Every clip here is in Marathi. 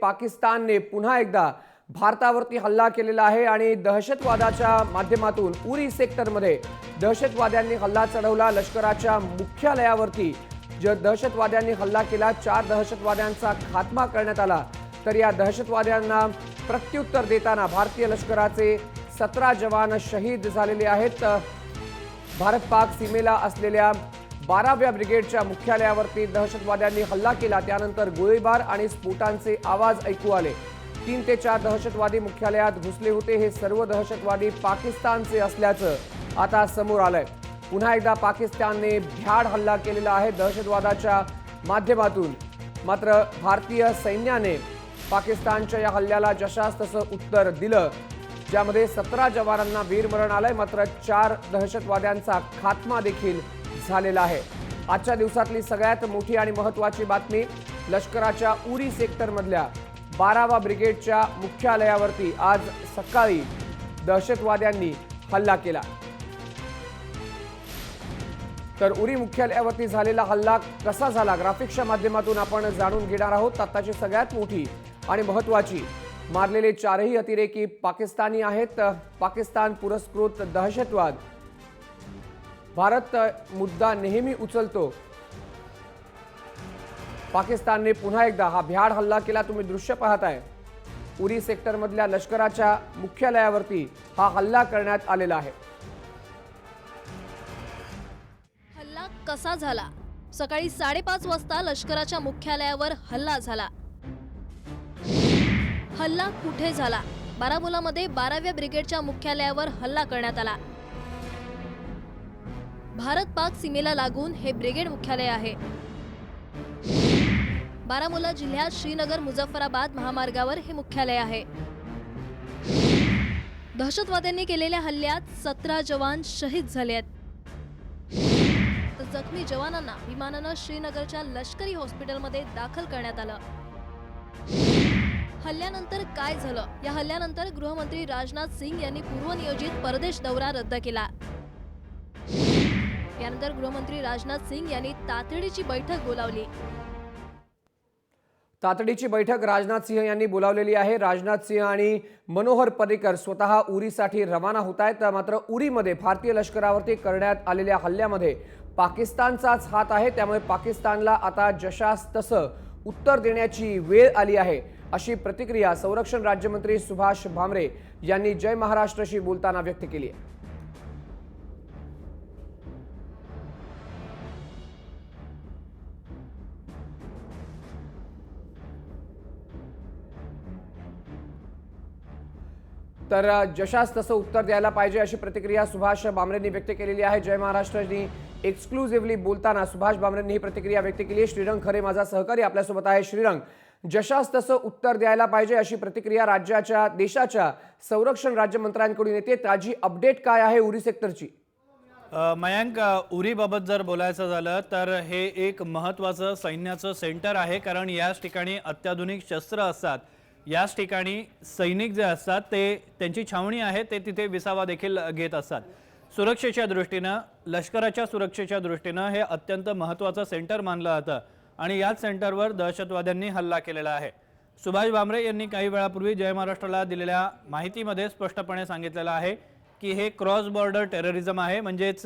पाकिस्तानने पुन्हा एकदा भारतावरती हल्ला केलेला आहे आणि दहशतवादाच्या माध्यमातून उरी सेक्टरमध्ये दहशतवाद्यांनी हल्ला चढवला। लष्कराच्या मुख्यालयावरती दहशतवाद्यांनी हल्ला केला। 4 दहशतवाद्यांचा खात्मा करण्यात आला। तर या दहशतवाद्यांना प्रत्युत्तर देताना भारतीय लष्कराचे 17 जवान शहीद झालेले आहेत। भारत पाक सीमेला असलेल्या 12व्या ब्रिगेडच्या मुख्यालयावरती दहशतवाद्यांनी हल्ला केला। त्यानंतर गोळीबार आणि स्फोटांचे आवाज ऐकू आले। 3 ते 4 दहशतवादी मुख्यालयात घुसले होते। हे सर्व दहशतवादी पाकिस्तानचे असल्याचं आता समोर आलंय। पुन्हा एकदा पाकिस्तानने भ्याड हल्ला केलेला आहे दहशतवादाच्या माध्यमातून। मात्र भारतीय सैन्याने पाकिस्तानच्या या हल्ल्याला जशास तसं उत्तर दिलं, ज्यामध्ये 17 जवानांना वीरमरण आलंय। मात्र 4 दहशतवाद्यांचा खात्मा देखील झालेला आहे। आजच्या दिवसातली सगळ्यात मोठी आणि महत्त्वाची बातमी, लष्कराच्या उरी सेक्टरमधल्या 12व्या ब्रिगेडच्या मुख्यालयावरती आज सकाळी दहशतवाद्यांनी हल्ला केला। तर उरी मुख्यालयावरती झालेला हल्ला कसा झाला ग्राफिक्सच्या माध्यमातून आपण जाणून घेणार आहोत। आताची सगळ्यात मोठी आणि महत्त्वाची, मारलेले 4ही अतिरेकी पाकिस्तानी आहेत। पाकिस्तान पुरस्कृत दहशतवाद भारत मुद्दा नेहमी उचलतो। पाकिस्तानने पुन्हा एकदा हा भ्याड हल्ला केला। तुम्ही दृश्य पाहताय, उरी सेक्टरमधल्या लष्कराच्या मुख्यालयावरती हा हल्ला करण्यात आलेला आहे। हल्ला कसा झाला? सकाळी 5:30 वाजता लष्कराच्या मुख्यालयावर हल्ला झाला। हल्ला कुठे झाला? बारामुल्लामध्ये 12व्या ब्रिगेडच्या मुख्यालयावर हल्ला करण्यात आला। भारत पाक सीमेला लागून हे ब्रिगेड मुख्यालय आहे। बारामुल्ला जिल्ह्यात श्रीनगर मुझफ्फराबाद महामार्गावर हे मुख्यालय आहे। दहशतवाद्यांनी केलेल्या हल्ल्यात 17 जवान शहीद झाले आहेत। जखमी जवानांना विमानानं श्रीनगरच्या लष्करी हॉस्पिटलमध्ये दाखल करण्यात आलं। हल्ल्यानंतर काय झालं? या हल्ल्यानंतर गृहमंत्री राजनाथ सिंग यांनी पूर्वनियोजित परदेश दौरा रद्द केला। यानंतर गृहमंत्री राजनाथ सिंग यांनी तातडीची बैठक बोलावली। तातडीची बैठक राजनाथ सिंह यांनी बोलावलेली आहे। राजनाथ सिंह आणि मनोहर पर्रिकर स्वतः उरीसाठी रवाना होत आहेत। मात्र उरीमध्ये भारतीय लष्करावरती करण्यात आलेल्या हल्ल्यामध्ये पाकिस्तानचाच हात आहे। त्यामुळे पाकिस्तानला आता जशास तसं उत्तर देण्याची वेळ आली आहे, अशी प्रतिक्रिया संरक्षण राज्यमंत्री सुभाष भामरे यांनी जय महाराष्ट्रशी बोलताना व्यक्त केली आहे। तर जशास तसं उत्तर द्यायला पाहिजे, अशी प्रतिक्रिया सुभाष भामरेंनी व्यक्त केलेली आहे। जय महाराष्ट्रनी एक्सक्लुझिव्हली बोलताना सुभाष भामरेंनी ही प्रतिक्रिया व्यक्त केली आहे। श्रीरंग खरे माझा सहकारी आपल्यासोबत आहे। श्रीरंग, जशास तसं उत्तर द्यायला पाहिजे अशी प्रतिक्रिया राज्याच्या देशाच्या संरक्षण राज्यमंत्र्यांकडून येते। ताजी अपडेट काय आहे उरी सेक्टरची? मयांक, उरीबाबत जर बोलायचं झालं तर हे एक महत्त्वाचं सैन्याचं सेंटर आहे, कारण याच ठिकाणी अत्याधुनिक शस्त्र असतात। याच ठिकाणी सैनिक जे असतात ते त्यांची छावणी आहे, ते तिथे विसावा देखील घेत असतात। सुरक्षेच्या दृष्टीनं, लष्कराच्या सुरक्षेच्या दृष्टीनं हे अत्यंत महत्त्वाचं सेंटर मानलं जातं आणि याच सेंटरवर दहशतवाद्यांनी हल्ला केलेला आहे। सुभाष भामरे यांनी काही वेळापूर्वी जय महाराष्ट्राला दिलेल्या माहितीमध्ये स्पष्टपणे सांगितलेलं आहे की हे क्रॉस बॉर्डर टेररिझम आहे, म्हणजेच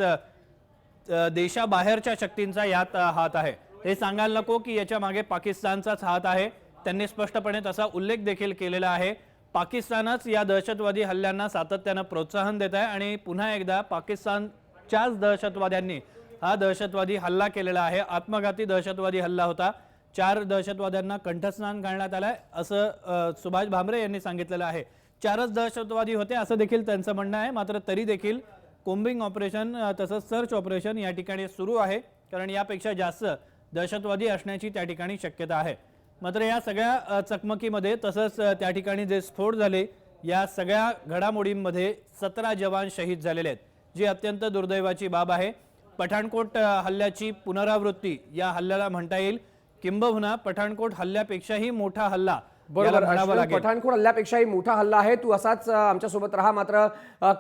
देशाबाहेरच्या शक्तींचा यात हात आहे। हे सांगायला नको की याच्या मागे पाकिस्तानचाच हात आहे। त्यांनी स्पष्टपणे तसा उल्लेख देखील केलेला आहे। पाकिस्तानच या दहशतवादी हल्ल्यांना सातत्यानं प्रोत्साहन देत आहे आणि पुन्हा एकदा पाकिस्तानच्याच दहशतवाद्यांनी हा दहशतवादी हल्ला केलेला आहे। आत्मघाती दहशतवादी हल्ला होता। 4 दहशतवाद्यांना कंठस्नान घालण्यात आलंय, असं सुभाष भामरे यांनी सांगितलेलं आहे। 4च दहशतवादी होते असं देखील त्यांचं म्हणणं आहे। मात्र तरी देखील कोम्बिंग ऑपरेशन तसंच सर्च ऑपरेशन या ठिकाणी सुरू आहे, कारण यापेक्षा जास्त दहशतवादी असण्याची त्या ठिकाणी शक्यता आहे। मात्र या सगळ्या चकमकीमध्ये तसंच त्या ठिकाणी जे स्फोट झाले, या सगळ्या घडामोडींमध्ये 17 जवान शहीद झालेले आहेत, जी अत्यंत दुर्दैवाची बाब आहे। पठाणकोट हल्ल्याची पुनरावृत्ती या हल्ल्याला म्हणता येईल, किंबहुना पठाणकोट हल्ल्यापेक्षाही मोठा हल्ला बरोबर, पठाणकोट हल्ल्यापेक्षाही मोठा हल्ला आहे। तू असाच आमच्या सोबत राहा। मात्र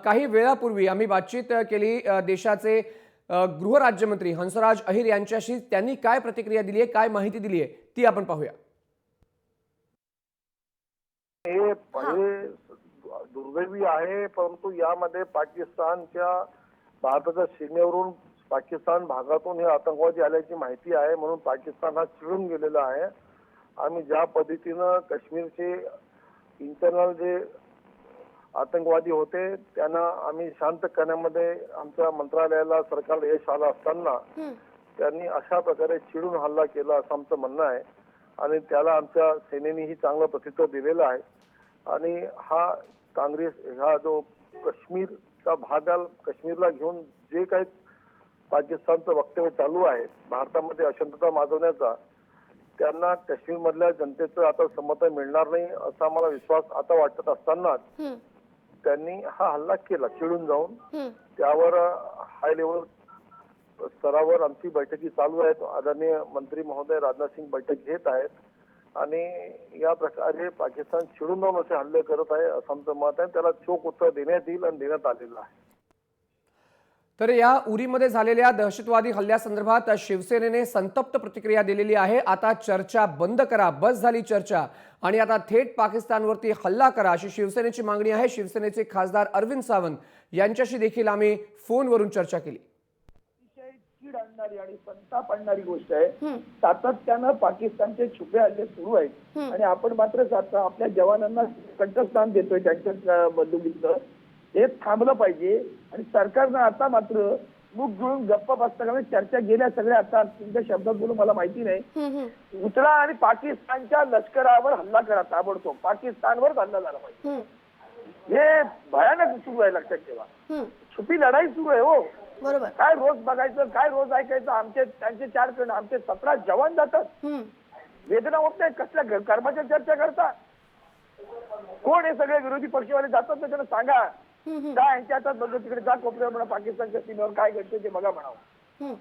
काही वेळापूर्वी आम्ही बातचीत केली देशाचे गृहराज्यमंत्री हंसराज अहिर यांच्याशी। त्यांनी काय प्रतिक्रिया दिली आहे, काय माहिती दिली आहे, ती आपण पाहूया। हे दुर्दैवी आहे, परंतु यामध्ये पाकिस्तानच्या भारताच्या सीमेवरून पाकिस्तान भागातून हे आतंकवादी आल्याची माहिती आहे, म्हणून पाकिस्तान हा चिडून गेलेला आहे. आम्ही ज्या पद्धतीनं काश्मीरचे इंटरनल जे आतंकवादी होते त्यांना आम्ही शांत करण्यामध्ये आमच्या मंत्रालयाला सरकारला यश आलं असताना त्यांनी अशा प्रकारे चिडून हल्ला केला असं आमचं म्हणणं आहे आणि त्याला आमच्या सेनेनेही चांगलं प्रत्युत्तर दिलेलं आहे. आणि हा काँग्रेस हा जो काश्मीरचा काश्मीरला घेऊन जे काही पाकिस्तानचं वक्तव्य चालू आहे भारतामध्ये अशांतता माजवण्याचा, त्यांना काश्मीर मधल्या जनतेचं आता समर्थन मिळणार नाही असा मला विश्वास आता वाटत असतानाच त्यांनी हा हल्ला केला चिडून जाऊन. त्यावर हाय लेवल स्तरावर आमची बैठकी चालू आहेत. आदरणीय मंत्री महोदय राजनाथ सिंग बैठक घेत आहेत आणि या प्रकारे पाकिस्तान चिडून जाऊन असे हल्ले करत आहे असं आमचं मत आहे. त्याला चोख उत्तर देण्यात येईल आणि देण्यात आलेलं आहे. तर या उरीमध्ये झालेल्या दहशतवादी हल्ल्यासंदर्भात शिवसेनेने संतप्त प्रतिक्रिया दिलेली आहे. आता चर्चा बंद करा, बस झाली चर्चा आणि आता थेट पाकिस्तानवरती हल्ला करा अशी शिवसेनेची मागणी आहे. शिवसेनेचे खासदार अरविंद सावंत यांच्याशी देखील आम्ही फोनवरून चर्चा केली. चीड आणणारी आणि संताप आणणारी गोष्ट आहे. सातत्यानं पाकिस्तानचे छुपे हल्ले सुरू आहेत आणि आपण मात्र आपल्या जवानांना कंठस्नान देतोय त्यांच्या बंदुकीचं. हे थांबलं पाहिजे आणि सरकारनं आता मात्र मुख गिळून गप्प बसता कारण चर्चा गेल्या सगळ्या आता तुमच्या शब्दात बोलून मला माहिती नाही. उचला आणि पाकिस्तानच्या लष्करावर हल्ला करा ताबडतोब. पाकिस्तानवर हल्ला झाला पाहिजे. हे भयानक सुरू आहे, लक्षात ठेवा. छुपी लढाई सुरू आहे हो. बरोबर. काय रोज बघायचं, काय रोज ऐकायचं. त्यांचे 4 जण, आमचे 17 जवान जातात. वेदना होत नाही. कसल्या कर्माच्या चर्चा करता? कोण हे सगळे विरोधी पक्षवाले जातात ना, त्यांना सांगा का यांच्या हातात बघ, तिकडे जा कोपऱ्यावर म्हणा, पाकिस्तानच्या सीमेवर काय घडतं ते बघा म्हणावं.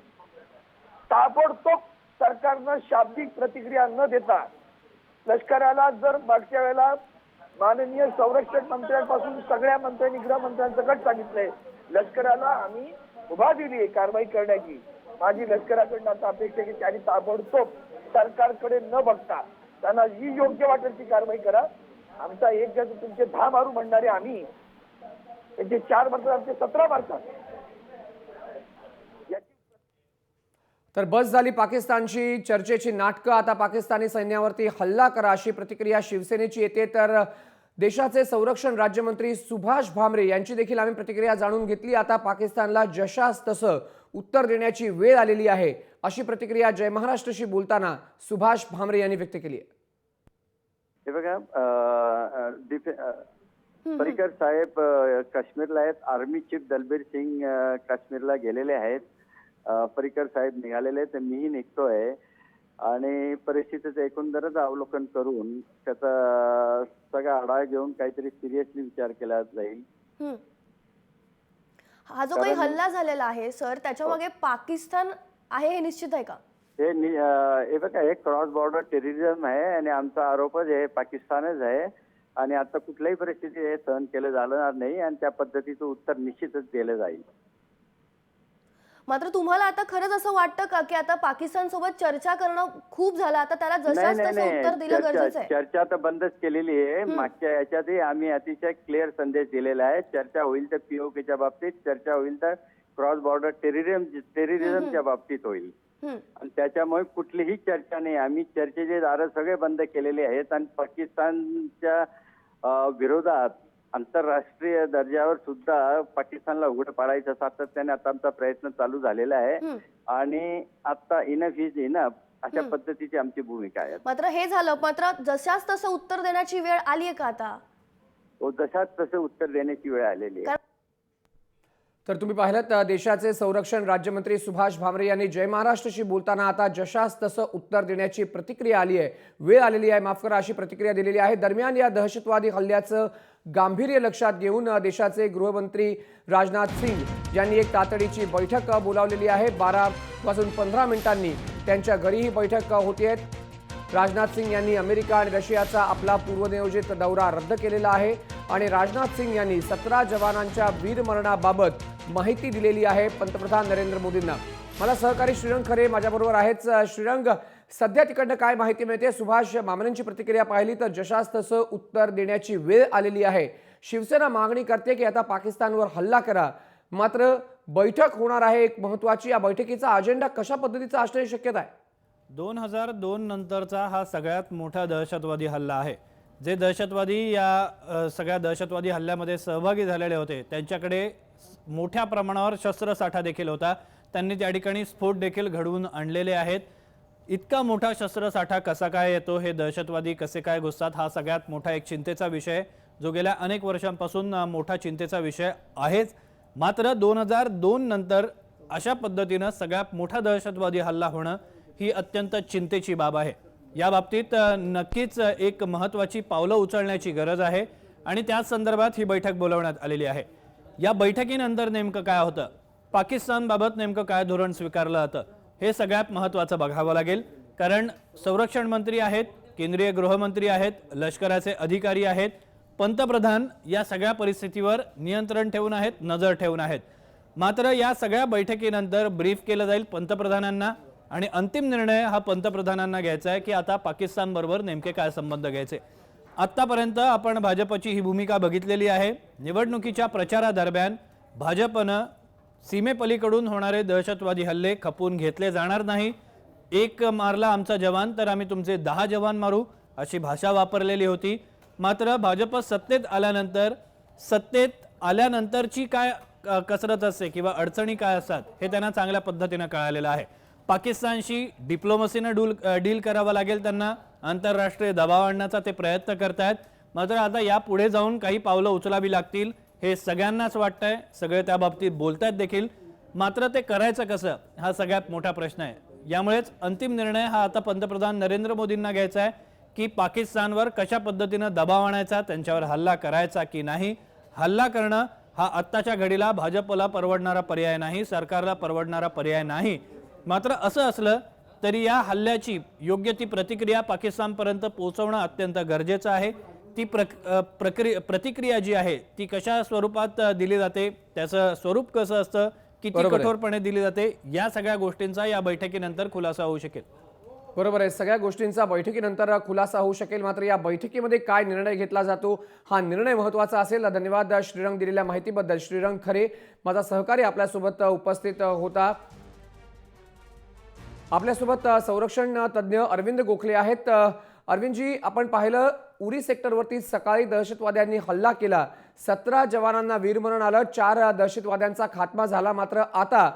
ताबडतोब सरकारनं शाब्दिक प्रतिक्रिया न देता लष्कराला, जर मागच्या वेळेला माननीय संरक्षण मंत्र्यांपासून सगळ्या मंत्र्यांनी, गृहमंत्र्यांसकट सांगितलंय लष्कराला आम्ही मुभा दिली आहे कारवाई करण्याची. माझी लष्कराकडनं आता अपेक्षा आहे की त्यांनी ताबडतोब सरकारकडे न बघता त्यांना जी योग्य वाटेल ती कारवाई करा. आमचा एक जण तुमचे 10 मारू म्हणणारे आम्ही, त्यांचे 4 मारतात, आमचे 17 मारतात. तर बस झाली पाकिस्तानची चर्चेची नाटकं. आता पाकिस्तानी सैन्यावरती हल्ला करा अशी प्रतिक्रिया शिवसेनेची येते. तर देशाचे संरक्षण राज्यमंत्री सुभाष भामरे यांची देखील आम्ही प्रतिक्रिया जाणून घेतली. आता पाकिस्तानला जशास तसं उत्तर देण्याची वेळ आलेली आहे अशी प्रतिक्रिया जय महाराष्ट्रशी बोलताना सुभाष भामरे यांनी व्यक्त केली आहे. हे बघा, पर्रिकर साहेब काश्मीरला आहेत. आर्मी चीफ दलबीर सिंग काश्मीरला गेलेले आहेत. पर्रिकर साहेब निघालेले आहेत, मीही निघतोय आणि परिस्थितीचं एकंदरच अवलोकन करून त्याचा सगळा आढावा घेऊन काहीतरी सिरियसली विचार केला जाईल. हा जो काही हल्ला झालेला आहे सर, त्याच्या मागे पाकिस्तान आहे हे निश्चित आहे का? हे बघा, हे क्रॉस बॉर्डर टेररिझम आहे आणि आमचा आरोपच हे पाकिस्तानच आहे आणि आता कुठल्याही परिस्थितीत हे सहन केलं जाणार नाही आणि त्या पद्धतीचं उत्तर निश्चितच दिलं जाईल. मात्र तुम्हाला आता खरंच असं वाटतं का की आता पाकिस्तान सोबत चर्चा करणं खूप झालं, आता त्याला जशास तसं उत्तर दिलं गरजेचं आहे? चर्चा तर बंदच केलेली आहे. मागच्या याच्यातही आम्ही अतिशय क्लिअर संदेश दिलेला आहे. चर्चा होईल तर पीओकेच्या बाबतीत, चर्चा होईल तर क्रॉस बॉर्डर टेररिझमच्या बाबतीत होईल आणि त्याच्यामुळे कुठलीही चर्चा नाही. आम्ही चर्चेचे दार सगळे बंद केलेले आहेत आणि पाकिस्तानच्या विरोधात आंतरराष्ट्रीय दर्जावर सुद्धा पाकिस्तानला उघड पाडायचा सातत्याने आता आमचा प्रयत्न चालू झालेला आहे आणि आता इनफ इज इनफ अशा पद्धतीची आमची भूमिका आहे. मात्र हे झालं, मात्र जशास तसं उत्तर देण्याची वेळ आली आहे का आता? जशाच तसं उत्तर देण्याची वेळ आलेली आहे. तर तुम्ही पाहिलं देशाचे संरक्षण राज्यमंत्री सुभाष भामरे यांनी जय महाराष्ट्रशी बोलताना आता जशास तसं उत्तर देण्याची प्रतिक्रिया आली आहे, वेळ आलेली आहे, माफ करा, अशी प्रतिक्रिया दिलेली आहे. दरम्यान या दहशतवादी हल्ल्याचं गांभीर्य लक्षात घेऊन देशाचे गृहमंत्री राजनाथ सिंग यांनी एक तातडीची बैठक बोलावलेली आहे. 12 वाजून 15 मिनिटांनी त्यांच्या घरी ही बैठक होते. राजनाथ सिंग यांनी अमेरिका आणि रशियाचा आपला पूर्वनियोजित दौरा रद्द केलेला आहे आणि राजनाथ सिंग यांनी 17 जवानांच्या वीरमरणाबाबत माहिती दिलेली आहे पंतप्रधान नरेंद्र मोदींना. मला सहकारी श्रीरंग खरे माझ्याबरोबर आहेच. श्रीरंग, सध्या तिकडनं काय माहिती मिळते? सुभाष भामरेंची प्रतिक्रिया पाहिली तर जशास तसं उत्तर देण्याची वेळ आलेली आहे. शिवसेना मागणी करते की आता पाकिस्तानवर हल्ला करा, मात्र बैठक होणार आहे एक महत्वाची. या बैठकीचा अजेंडा कशा पद्धतीचा असण्याची शक्यता आहे? 2002 नंतरचा हा सगळ्यात मोठा दहशतवादी हल्ला आहे. जे दहशतवादी या सगळ्या दहशतवादी हल्ल्यामध्ये सहभागी झालेले होते त्यांच्याकडे मोठ्या प्रमाणावर शस्त्रसाठा देखील होता. त्यांनी त्या ठिकाणी स्फोट देखील घडवून आणलेले आहेत. इतका मोठा शस्त्रसाठा कसा काय येतो, हे दहशतवादी कसे काय घुसतात, हा सगळ्यात मोठा एक चिंतेचा विषय जो गेल्या अनेक वर्षांपासून मोठा चिंतेचा विषय आहेच. मात्र 2002 नंतर अशा पद्धतीनं सगळ्यात मोठा दहशतवादी हल्ला होणं ही अत्यंत चिंतेची बाब आहे. या बाबतीत नक्कीच एक महत्त्वाची पावलं उचलण्याची गरज आहे आणि त्याच संदर्भात ही बैठक बोलवण्यात आलेली आहे. या बैठकीनंतर नेमकं काय होतं, पाकिस्तानबाबत नेमकं काय धोरण स्वीकारलं जातं, हे सगळ्यात महत्त्वाचं बघावं लागेल. कारण संरक्षण मंत्री आहेत, केंद्रीय गृहमंत्री आहेत, लष्कराचे अधिकारी आहेत, पंतप्रधान या सगळ्या परिस्थितीवर नियंत्रण ठेवून आहेत, नजर ठेवून आहेत. मात्र या सगळ्या बैठकीनंतर ब्रीफ केलं जाईल पंतप्रधानांना आणि अंतिम निर्णय हा पंतप्रधानांना घ्यायचा आहे की आता पाकिस्तान बरोबर नेमके काय संबंध घ्यायचे. आतापर्यंत आपण भाजपची ही भूमिका बघितलेली आहे. निवडणुकीच्या प्रचारादरम्यान भाजपनं सीमेपलीकडून होणारे दहशतवादी हल्ले खपून घेतले जाणार नाही. एक मारला आमचा जवान तर आम्ही तुमचे 10 जवान मारू, अशी भाषा वापरलेली होती. मात्र भाजप सत्तेत आल्यानंतरची काय कसरत असते किंवा अडचणी काय असतात हे त्यांना चांगल्या पद्धतीने कळालेलं आहे. पाकिस्तानशी डिप्लोमसीनं डील करावं लागेल त्यांना, आंतरराष्ट्रीय दबाव आणण्याचा ते प्रयत्न करतायत. मात्र आता या पुढे जाऊन काही पावलं उचलावी लागतील हे सगळ्यांनाच वाटतंय, सगळे त्या बाबतीत बोलतायत देखील. मात्र ते करायचं कसं हा सगळ्यात मोठा प्रश्न आहे. यामुळेच अंतिम निर्णय हा आता पंतप्रधान नरेंद्र मोदींना घ्यायचा आहे की पाकिस्तानवर कशा पद्धतीनं दबाव आणायचा, त्यांच्यावर हल्ला करायचा की नाही. हल्ला करणं हा आत्ताच्या घडीला भाजपला परवडणारा पर्याय नाही, सरकारला परवडणारा पर्याय नाही. मात्र असं असलं तरी या हल्ल्याची योग्य ती प्रतिक्रिया पाकिस्तानपर्यंत पोहोचवणं अत्यंत गरजेचं आहे. ती प्रतिक्रिया जी आहे ती कशा स्वरूपात दिली जाते, त्याचं स्वरूप कसं असतं, किती कठोरपणे दिली जाते, या सगळ्या गोष्टींचा या बैठकीनंतर खुलासा होऊ शकेल. बरोबर आहे, सगळ्या गोष्टींचा बैठकीनंतर खुलासा होऊ शकेल. मात्र या बैठकीमध्ये काय निर्णय घेतला जातो हा निर्णय महत्त्वाचा असेल. धन्यवाद श्रीरंग दिलेल्या माहितीबद्दल. श्रीरंग खरे माझा सहकारी आपल्यासोबत उपस्थित होता. आपल्यासोबत संरक्षण तज्ज्ञ अरविंद गोखले आहेत. अरविंदजी, आपण पाहिलं उरी सेक्टरवरती सकाळी दहशतवाद्यांनी हल्ला केला, 17 जवानांना वीरमरण आलं, 4 दहशतवाद्यांचा खात्मा झाला. मात्र आता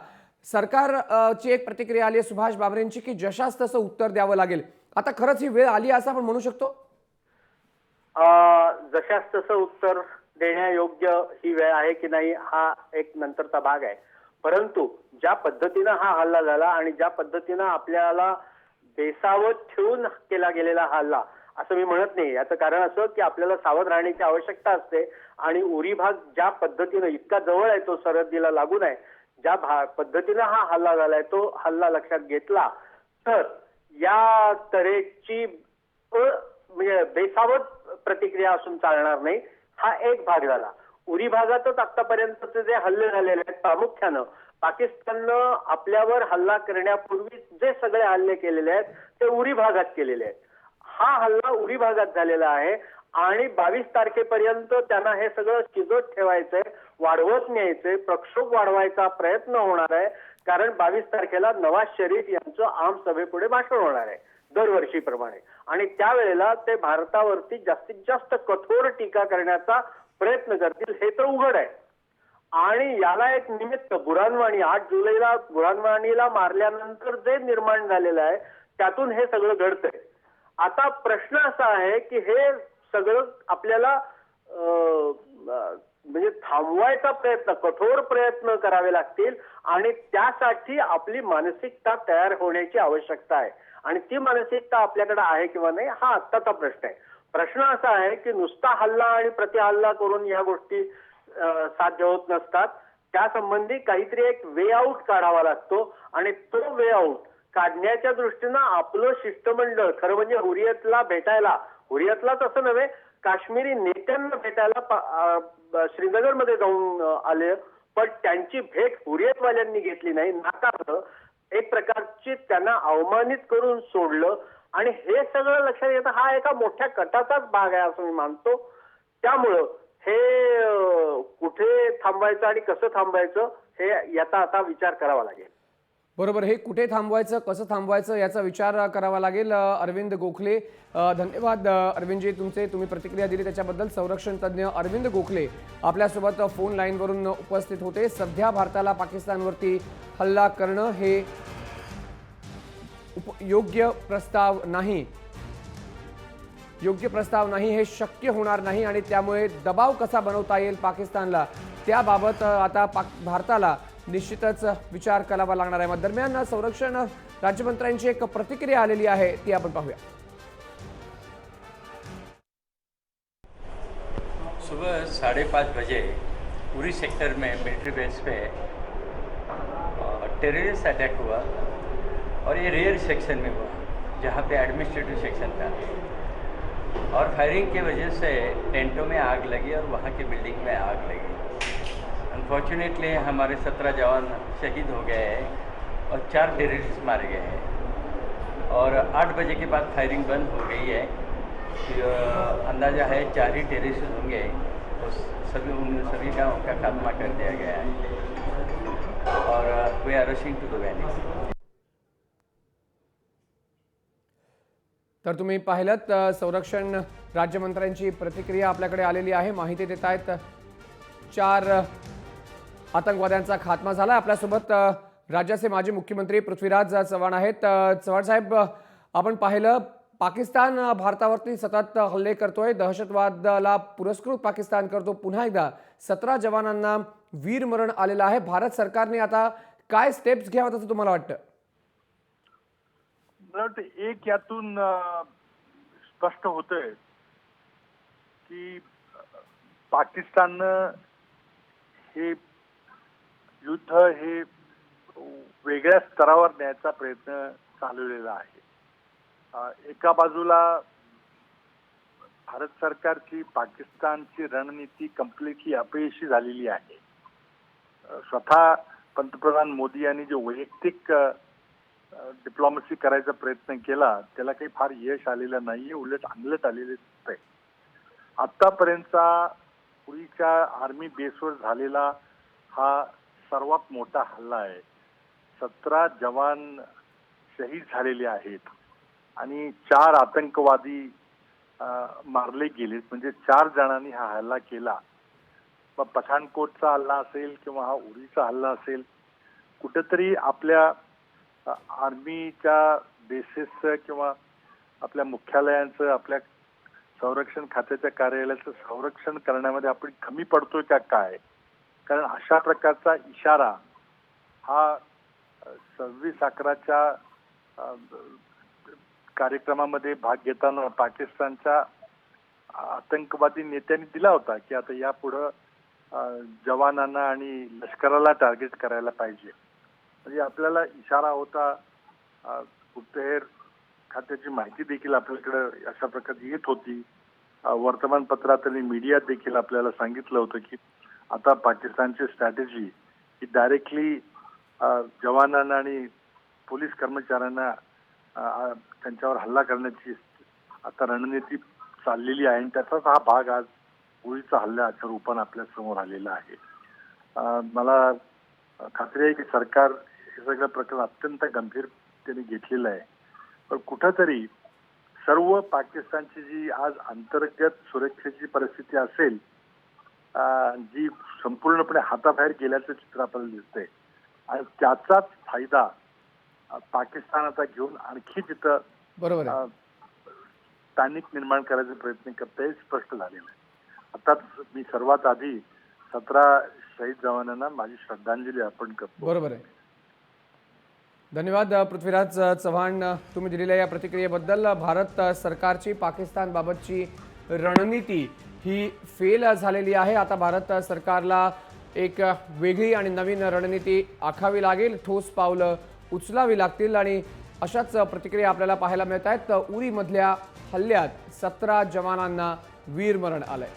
सरकारची एक प्रतिक्रिया आली आहे सुभाष भामरेंची की जशास तसं उत्तर द्यावं लागेल. आता खरंच ही वेळ आली असं आपण म्हणू शकतो? जशास तसं उत्तर देण्यायोग्य ही वेळ आहे की नाही हा एक नंतरचा भाग आहे. परंतु ज्या पद्धतीनं हा हल्ला झाला आणि ज्या पद्धतीनं आपल्याला बेसावध ठेवून केला गेलेला हल्ला असं मी म्हणत नाही. याचं कारण असं की आपल्याला सावध राहण्याची आवश्यकता असते आणि उरी भाग ज्या पद्धतीनं इतका जवळ आहे, तो सरहद्दीला लागून आहे, ज्या पद्धतीनं हा हल्ला झालाय तो हल्ला लक्षात घेतला तर या तऱ्हेची म्हणजे बेसावध प्रतिक्रिया असून चालणार नाही. हा एक भाग झाला. उरी भागातच आतापर्यंतचे जे हल्ले झालेले आहेत प्रामुख्यानं पाकिस्ताननं आपल्यावर हल्ला करण्यापूर्वी जे सगळे हल्ले केलेले आहेत ते उरी भागात केलेले आहेत. हा हल्ला उरी भागात झालेला आहे आणि 22 तारखेपर्यंत त्यांना हे सगळं शिजत ठेवायचंय, वाढवत न्यायचंय, प्रक्षोभ वाढवायचा प्रयत्न होणार आहे. कारण 22 तारखेला नवाज शरीफ यांचं आम सभेपुढे भाषण होणार आहे दरवर्षीप्रमाणे आणि त्यावेळेला ते भारतावरती जास्तीत जास्त कठोर टीका करण्याचा प्रयत्न करतील हे तर उघड आहे. आणि याला एक निमित्त बुरानवाणी 8 जुलैला बुरानवाणीला मारल्यानंतर जे निर्माण झालेलं आहे त्यातून हे सगळं घडतंय. आता प्रश्न असा आहे की हे सगळं आपल्याला म्हणजे थांबवायचा प्रयत्न, कठोर प्रयत्न करावे लागतील आणि त्यासाठी आपली मानसिकता तयार होण्याची आवश्यकता आहे आणि ती मानसिकता आपल्याकडे आहे किंवा नाही हा आत्ताचा प्रश्न आहे. प्रश्न असा आहे की नुसता हल्ला आणि प्रतिहल्ला करून या गोष्टी साध्य होत नसतात. त्यासंबंधी काहीतरी एक वे आउट काढावा लागतो आणि तो वे आउट काढण्याच्या दृष्टीनं आपलं शिष्टमंडळ खरं म्हणजे हुरियतलाच असं नव्हे, काश्मीरी नेत्यांना भेटायला श्रीनगरमध्ये जाऊन आले, पण त्यांची भेट हुरियतवाल्यांनी घेतली नाही, नाकारलं. एक प्रकारची त्यांना अवमानित करून सोडलं आणि हे सगळं लक्षात येतं हा एका मोठ्या कटाचाच भाग आहे असं मी मानतो. त्यामुळं हे कुठे थांबवायचं आणि कसं थांबवायचं हे याचा आता विचार करावा लागेल. बरोबर, हे कुठे थांबवायचं कसं थांबवायचं याचा विचार करावा लागेल. अरविंद गोखले, धन्यवाद अरविंदजी तुम्ही प्रतिक्रिया दिली त्याच्याबद्दल. संरक्षण तज्ज्ञ अरविंद गोखले आपल्यासोबत फोन लाईनवरून उपस्थित होते. सध्या भारताला पाकिस्तानवरती हल्ला करणं हे योग्य प्रस्ताव नाही, हे शक्य होणार नाही आणि त्यामुळे दबाव कसा बनवता येईल पाकिस्तानला त्याबाबत आता भारताला निश्चितच विचार करावा लागणार आहे. दरम्यान संरक्षण राज्यमंत्र्यांची एक प्रतिक्रिया आलेली आहे ती आपण पाहूया. सुबह 5:30 बजे उरी सेक्टर में मिलिट्री बेस पे टेररिस्ट अटैक हुआ और ये रेयर सेक्शन में हुआ जहाँ पे एडमिनिस्ट्रेटिव सेक्शन था और फायरिंग की वजह से टेंटों में आग लगी और वहाँ की बिल्डिंग में आग लगी. अनफॉर्चुनेटली हमारे 17 जवान शहीद हो गए हैं और 4 टेररिस्ट मारे गए हैं और 8 बजे के बाद फायरिंग बंद हो गई है. अंदाज़ा है 4 ही टेररिस्ट होंगे तो सभी का उनका खात्मा कर दिया गया है और we are rushing to the valley. तर तुम्ही पाहिलत संरक्षण राज्यमंत्र्यांची प्रतिक्रिया आपल्याकडे आलेली आहे. माहिती देत आहेत 4 आतंकवाद्यांचा खात्मा झाला. आपल्यासोबत राज्याचे माजी मुख्यमंत्री पृथ्वीराज चव्हाण आहेत. चव्हाण साहेब, आपण पाहिलं पाकिस्तान भारतावरती सतत हल्ले करतोय, दहशतवादाला पुरस्कृत पाकिस्तान करतो. पुन्हा एकदा 17 जवानांना वीरमरण आलेलं आहे. भारत सरकारने आता काय स्टेप्स घ्याव्यात असं तुम्हाला वाटतं? एक यातून स्पष्ट होतंय की पाकिस्ताननं हे युद्ध हे वेगळ्या स्तरावर न्यायचा प्रयत्न चालवलेला आहे. एका बाजूला भारत सरकारची पाकिस्तानची रणनीती कम्प्लिटली अपयशी झालेली आहे. स्वतः पंतप्रधान मोदी यांनी जे वैयक्तिक डिप्लोमसी करायचा प्रयत्न केला त्याला काही फार यश आलेलं नाहीये, उलट अंगलट आलेले दिसतंय. आतापर्यंतचा पुरीच्या आर्मी बेसवर झालेला हा सर्वात मोठा हल्ला आहे. 17 जवान शहीद झालेले आहेत आणि 4 आतंकवादी मारले गेलेत. म्हणजे 4 जणांनी हा हल्ला केला. मग पठाणकोटचा हल्ला असेल किंवा हा उरीचा हल्ला असेल, कुठेतरी आपल्या आर्मीच्या बेसेसचं किंवा आपल्या मुख्यालयांचं, आपल्या संरक्षण खात्याच्या कार्यालयाचं संरक्षण करण्यामध्ये आपण कमी पडतोय का काय? कारण अशा प्रकारचा इशारा हा 26/11च्या कार्यक्रमामध्ये भाग घेताना पाकिस्तानच्या आतंकवादी नेत्यांनी दिला होता की आता यापुढं जवानांना आणि लष्कराला टार्गेट करायला पाहिजे. म्हणजे आपल्याला इशारा होता. गुप्तहेर खात्याची माहिती देखील आपल्याकडे अशा प्रकारे येत होती. वर्तमानपत्रात आणि मीडियात देखील आपल्याला सांगितलं होतं की आता पाकिस्तानची स्ट्रॅटेजी ही डायरेक्टली जवानांना आणि पोलीस कर्मचाऱ्यांना त्यांच्यावर हल्ला करण्याची आता रणनीती चाललेली आहे आणि त्याचाच हा भाग आज उरीचा हल्ल्याच्या रूपाने आपल्या समोर आलेला आहे. मला खात्री आहे की सरकार हे सगळं प्रकरण अत्यंत गंभीरतेने घेतलेलं आहे. पण कुठंतरी सर्व पाकिस्तानची जी आज अंतर्गत सुरक्षेची परिस्थिती असेल जी संपूर्णपणे हाताबाहेर गेल्याचं चित्र आपल्याला दिसतंय आणि त्याचाच फायदा पाकिस्तान आता घेऊन आणखी तिथं बरोबर पॅनिक निर्माण करायचा प्रयत्न करते स्पष्ट झालेलं आहे. आताच मी सर्वात आधी 17 शहीद जवानांना माझी श्रद्धांजली अर्पण करतो. बरोबर आहे. धन्यवाद पृथ्वीराज चव्हाण तुम्ही दिलेल्या या प्रतिक्रियेबद्दल. भारत सरकारची पाकिस्तानबाबतची रणनीती ही फेल झालेली आहे. आता भारत सरकारला एक वेगळी आणि नवीन रणनीती आखावी लागेल, ठोस पावलं उचलावी लागतील आणि अशाच प्रतिक्रिया आपल्याला पाहायला मिळत आहेत. उरीमधल्या हल्ल्यात 17 जवानांना वीरमरण आलंय.